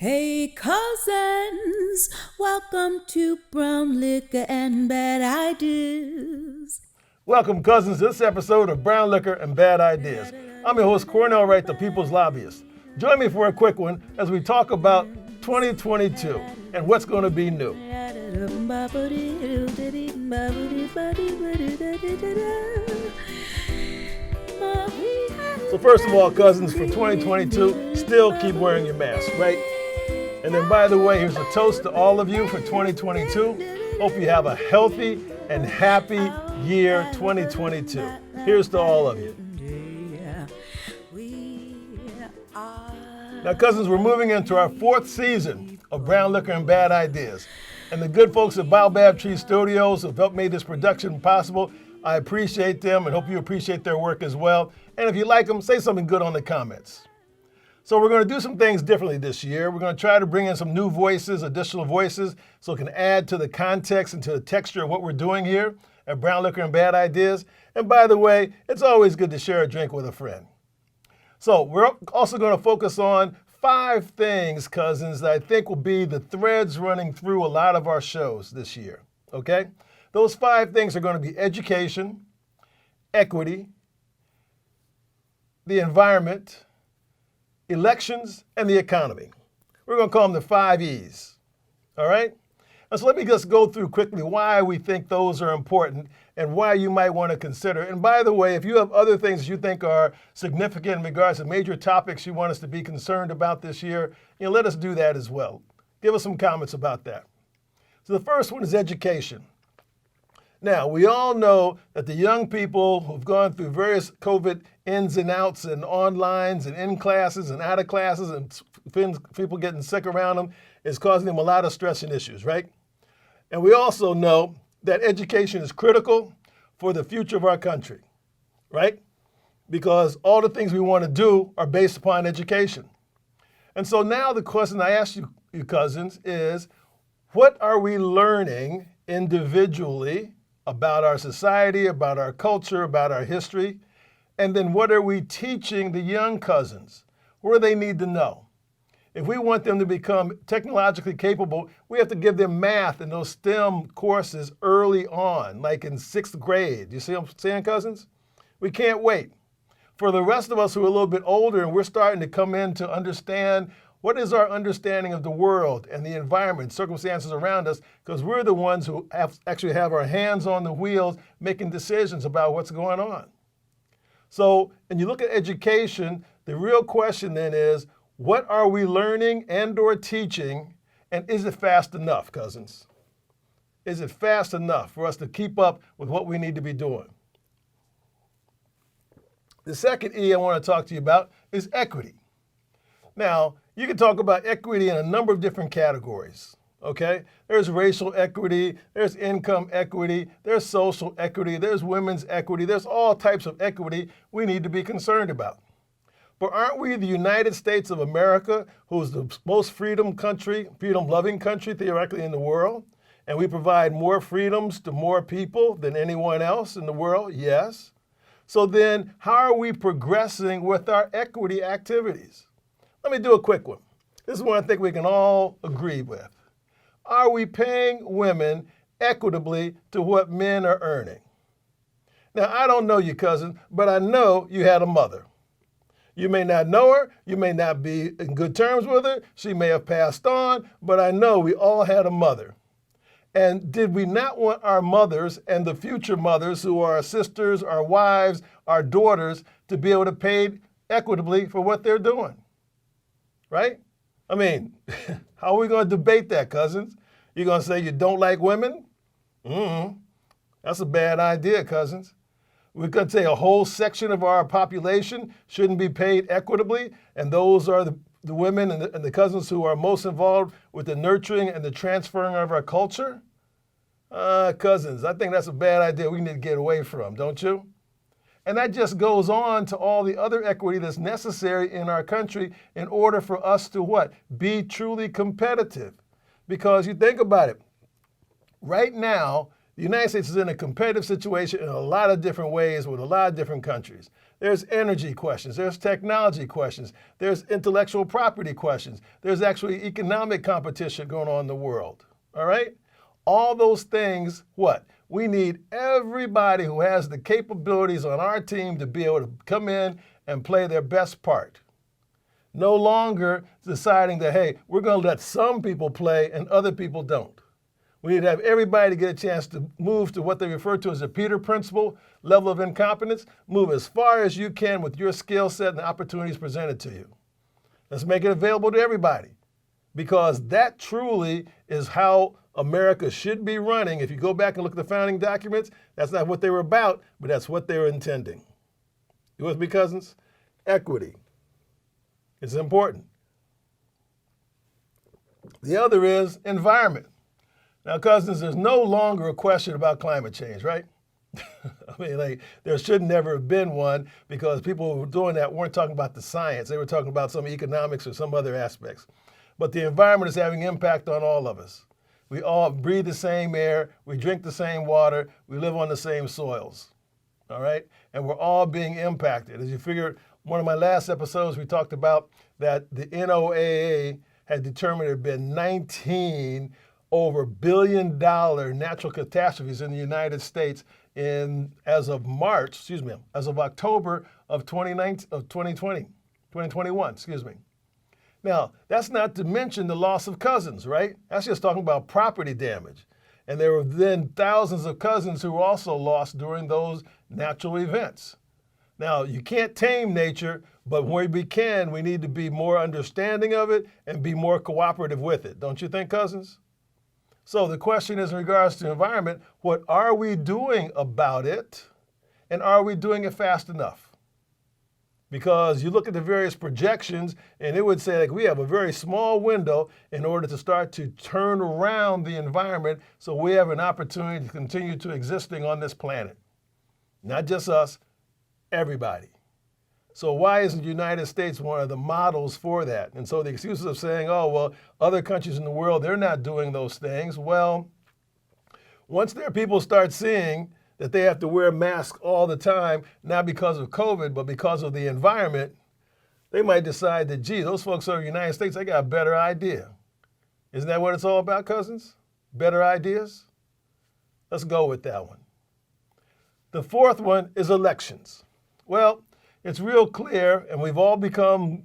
Hey cousins, welcome to Brown Liquor and Bad Ideas. Welcome, cousins, to this episode of Brown Liquor and Bad Ideas. I'm your host, Cornell Wright, the People's Lobbyist. Join me for a quick one as we talk about 2022 and what's going to be new. So first of all, cousins, for 2022, still keep wearing your mask, right? And then, by the way, here's a toast to all of you for 2022. Hope you have a healthy and happy year 2022. Here's to all of you. Now, cousins, we're moving into our fourth season of Brown Liquor and Bad Ideas. And the good folks at Baobab Tree Studios have helped make this production possible. I appreciate them and hope you appreciate their work as well. And if you like them, say something good on the comments. So we're going to do some things differently this year. We're going to try to bring in some new voices, additional voices, so it can add to the context and to the texture of what we're doing here at Brown Liquor and Bad Ideas. And by the way, it's always good to share a drink with a friend. So we're also going to focus on 5 things, cousins, that I think will be the threads running through a lot of our shows this year, okay? Those 5 things are going to be education, equity, the environment, elections, and the economy. We're going to call them the 5 E's, all right? And so let me just go through quickly why we think those are important and why you might want to consider. And by the way, if you have other things you think are significant in regards to major topics you want us to be concerned about this year, let us do that as well. Give us some comments about that. So the first one is education. Now, we all know that the young people who've gone through various COVID ins and outs and onlines and in classes and out of classes and people getting sick around them is causing them a lot of stress and issues, right? And we also know that education is critical for the future of our country, right? Because all the things we want to do are based upon education. And so now the question I ask you cousins, is what are we learning individually about our society, about our culture, about our history? And then what are we teaching the young cousins? What do they need to know? If we want them to become technologically capable, we have to give them math and those STEM courses early on, like in 6th grade. You see what I'm saying, cousins? We can't wait. For the rest of us who are a little bit older and we're starting to come in to understand what is our understanding of the world and the environment, circumstances around us, because we're the ones who actually have our hands on the wheels making decisions about what's going on. So, when you look at education, the real question then is, what are we learning and or teaching, and is it fast enough, cousins? Is it fast enough for us to keep up with what we need to be doing? The second E I want to talk to you about is equity. Now, you can talk about equity in a number of different categories, okay? There's racial equity, there's income equity, there's social equity, there's women's equity, there's all types of equity we need to be concerned about. But aren't we the United States of America, who's the most freedom-loving country theoretically in the world? And we provide more freedoms to more people than anyone else in the world? Yes. So then, how are we progressing with our equity activities? Let me do a quick one. This is one I think we can all agree with. Are we paying women equitably to what men are earning? Now, I don't know you, cousin, but I know you had a mother. You may not know her, you may not be in good terms with her, she may have passed on, but I know we all had a mother. And did we not want our mothers and the future mothers who are our sisters, our wives, our daughters to be able to pay equitably for what they're doing? Right? I mean, how are we going to debate that, cousins? You're going to say you don't like women? That's a bad idea, cousins. We're going to say a whole section of our population shouldn't be paid equitably, and those are the women and the cousins who are most involved with the nurturing and the transferring of our culture? Cousins, I think that's a bad idea we need to get away from, don't you? And that just goes on to all the other equity that's necessary in our country in order for us to what? Be truly competitive. Because you think about it, right now, the United States is in a competitive situation in a lot of different ways with a lot of different countries. There's energy questions. There's technology questions. There's intellectual property questions. There's actually economic competition going on in the world. All right? All those things, what? We need everybody who has the capabilities on our team to be able to come in and play their best part. No longer deciding that, hey, we're going to let some people play and other people don't. We need to have everybody get a chance to move to what they refer to as the Peter Principle, level of incompetence. Move as far as you can with your skill set and the opportunities presented to you. Let's make it available to everybody, because that truly is how America should be running. If you go back and look at the founding documents, that's not what they were about, but that's what they were intending. You with me, cousins? Equity. It's important. The other is environment. Now, cousins, there's no longer a question about climate change, right? I mean, there should never have been one, because people who were doing that weren't talking about the science. They were talking about some economics or some other aspects. But the environment is having impact on all of us. We all breathe the same air, we drink the same water, we live on the same soils, all right? And we're all being impacted. As you figure, one of my last episodes, we talked about that the NOAA had determined there had been 19 over $1 billion natural catastrophes in the United States as of October of 2021, Now, that's not to mention the loss of cousins, right? That's just talking about property damage. And there were then thousands of cousins who were also lost during those natural events. Now, you can't tame nature, but where we can, we need to be more understanding of it and be more cooperative with it. Don't you think, cousins? So the question is, in regards to environment, what are we doing about it? And are we doing it fast enough? Because you look at the various projections, and it would say, like, we have a very small window in order to start to turn around the environment so we have an opportunity to continue to existing on this planet. Not just us, everybody. So why isn't the United States one of the models for that? And so the excuses of saying, oh, well, other countries in the world, they're not doing those things. Well, once their people start seeing that they have to wear masks all the time, not because of COVID, but because of the environment, they might decide that, gee, those folks over in the United States, they got a better idea. Isn't that what it's all about, cousins? Better ideas? Let's go with that one. The fourth one is elections. Well, it's real clear, and we've all become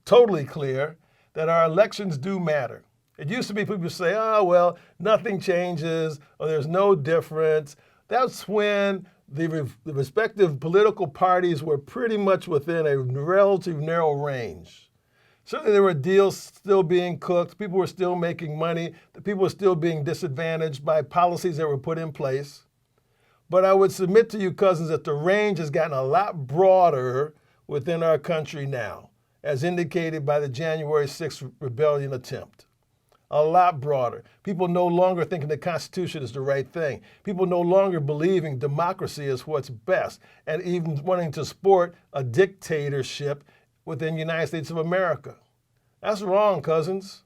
totally clear, that our elections do matter. It used to be people say, oh, well, nothing changes, or there's no difference. That's when the respective political parties were pretty much within a relatively narrow range. Certainly there were deals still being cooked, people were still making money, the people were still being disadvantaged by policies that were put in place. But I would submit to you, cousins, that the range has gotten a lot broader within our country now, as indicated by the January 6th rebellion attempt. A lot broader. People no longer thinking the Constitution is the right thing. People no longer believing democracy is what's best, and even wanting to support a dictatorship within the United States of America. That's wrong, cousins.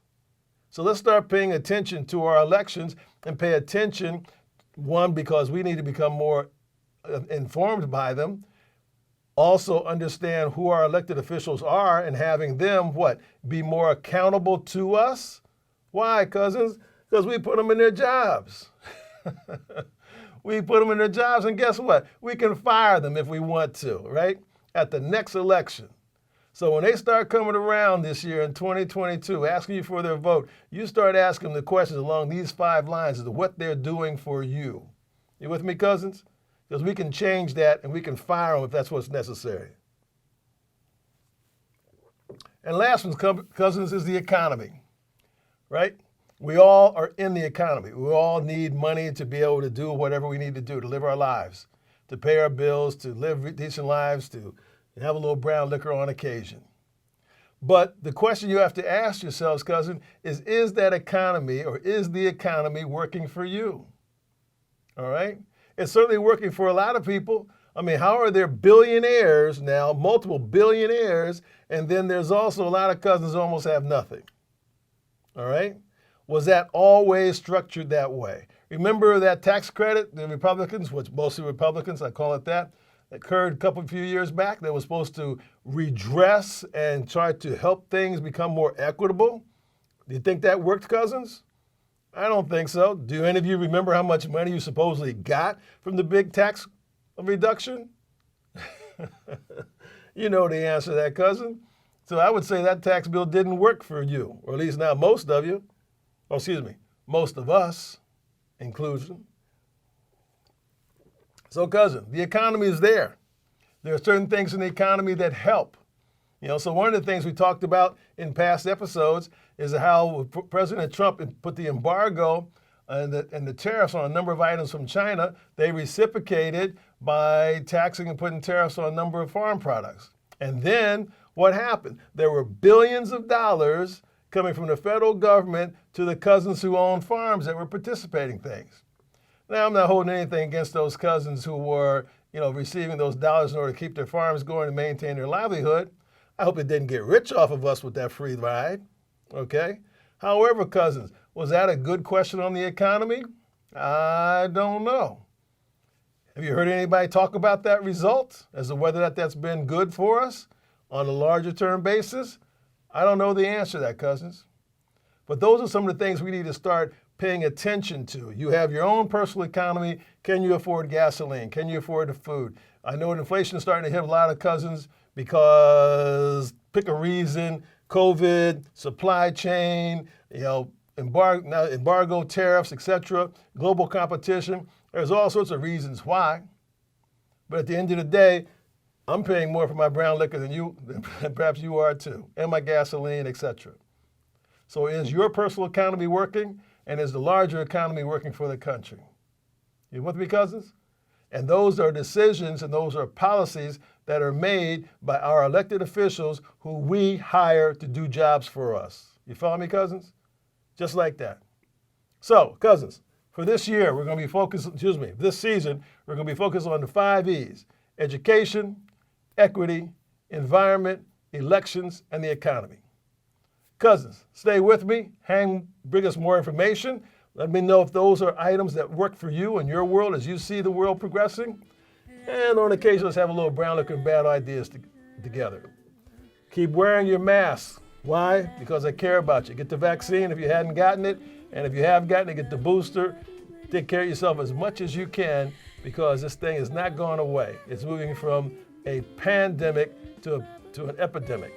So let's start paying attention to our elections and pay attention. One, because we need to become more informed by them. Also understand who our elected officials are and having them, what, be more accountable to us. Why, cousins? Because we put them in their jobs. We put them in their jobs, and guess what? We can fire them if we want to, right? At the next election. So when they start coming around this year in 2022, asking you for their vote, you start asking them the questions along these 5 lines as to what they're doing for you. You with me, cousins? Because we can change that and we can fire them if that's what's necessary. And last one, cousins, is the economy, right? We all are in the economy. We all need money to be able to do whatever we need to do, to live our lives, to pay our bills, to live decent lives, to have a little brown liquor on occasion. But the question you have to ask yourselves, cousin, is that economy, or is the economy working for you? All right? It's certainly working for a lot of people. I mean, how are there billionaires now, multiple billionaires, and then there's also a lot of cousins who almost have nothing? All right? Was that always structured that way? Remember that tax credit, the Republicans, which mostly Republicans, I call it that, occurred a few years back that was supposed to redress and try to help things become more equitable. Do you think that worked, cousins? I don't think so. Do any of you remember how much money you supposedly got from the big tax reduction? You know the answer to that, cousin. So I would say that tax bill didn't work for you, or at least not most of you. Oh, excuse me, most of us, inclusion. So, cousin, the economy is there. There are certain things in the economy that help. So one of the things we talked about in past episodes is how President Trump put the embargo and the tariffs on a number of items from China. They reciprocated by taxing and putting tariffs on a number of farm products. And then what happened? There were billions of dollars coming from the federal government to the cousins who own farms that were participating things. Now, I'm not holding anything against those cousins who were, receiving those dollars in order to keep their farms going and maintain their livelihood. I hope it didn't get rich off of us with that free ride, okay? However, cousins, was that a good question on the economy? I don't know. Have you heard anybody talk about that result as to whether that's been good for us on a larger term basis? I don't know the answer to that, cousins. But those are some of the things we need to start paying attention to. You have your own personal economy. Can you afford gasoline? Can you afford the food? I know inflation is starting to hit a lot of cousins because, pick a reason, COVID, supply chain, embargo, tariffs, etc., global competition. There's all sorts of reasons why. But at the end of the day, I'm paying more for my brown liquor than perhaps you are too, and my gasoline, etc. So is your personal economy working, and is the larger economy working for the country? You with me, cousins? And those are decisions and those are policies that are made by our elected officials who we hire to do jobs for us. You follow me, cousins? Just like that. So, cousins, for this year, we're going to be focused, this season, we're going to be focused on the 5 E's: education, equity, environment, elections, and the economy. Cousins, stay with me, bring us more information. Let me know if those are items that work for you in your world as you see the world progressing. And on occasion, let's have a little brown liquor and bad ideas together. Keep wearing your mask. Why? Because I care about you. Get the vaccine if you hadn't gotten it. And if you have gotten it, get the booster. Take care of yourself as much as you can because this thing is not going away. It's moving from a pandemic to an epidemic.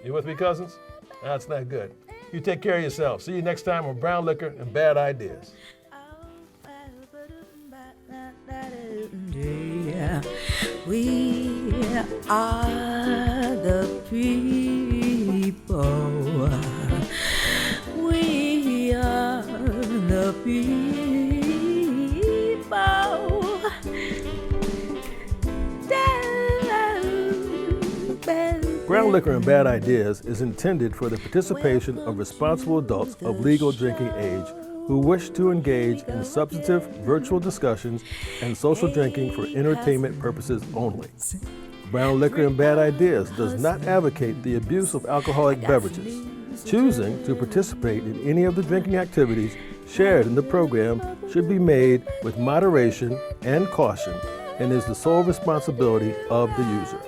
You with me, cousins? That's not good. You take care of yourself. See you next time on Brown Liquor and Bad Ideas. We are the people. We are the people. Brown Liquor and Bad Ideas is intended for the participation of responsible adults of legal drinking age who wish to engage in substantive virtual discussions and social drinking for entertainment purposes only. Brown Liquor and Bad Ideas does not advocate the abuse of alcoholic beverages. Choosing to participate in any of the drinking activities shared in the program should be made with moderation and caution and is the sole responsibility of the user.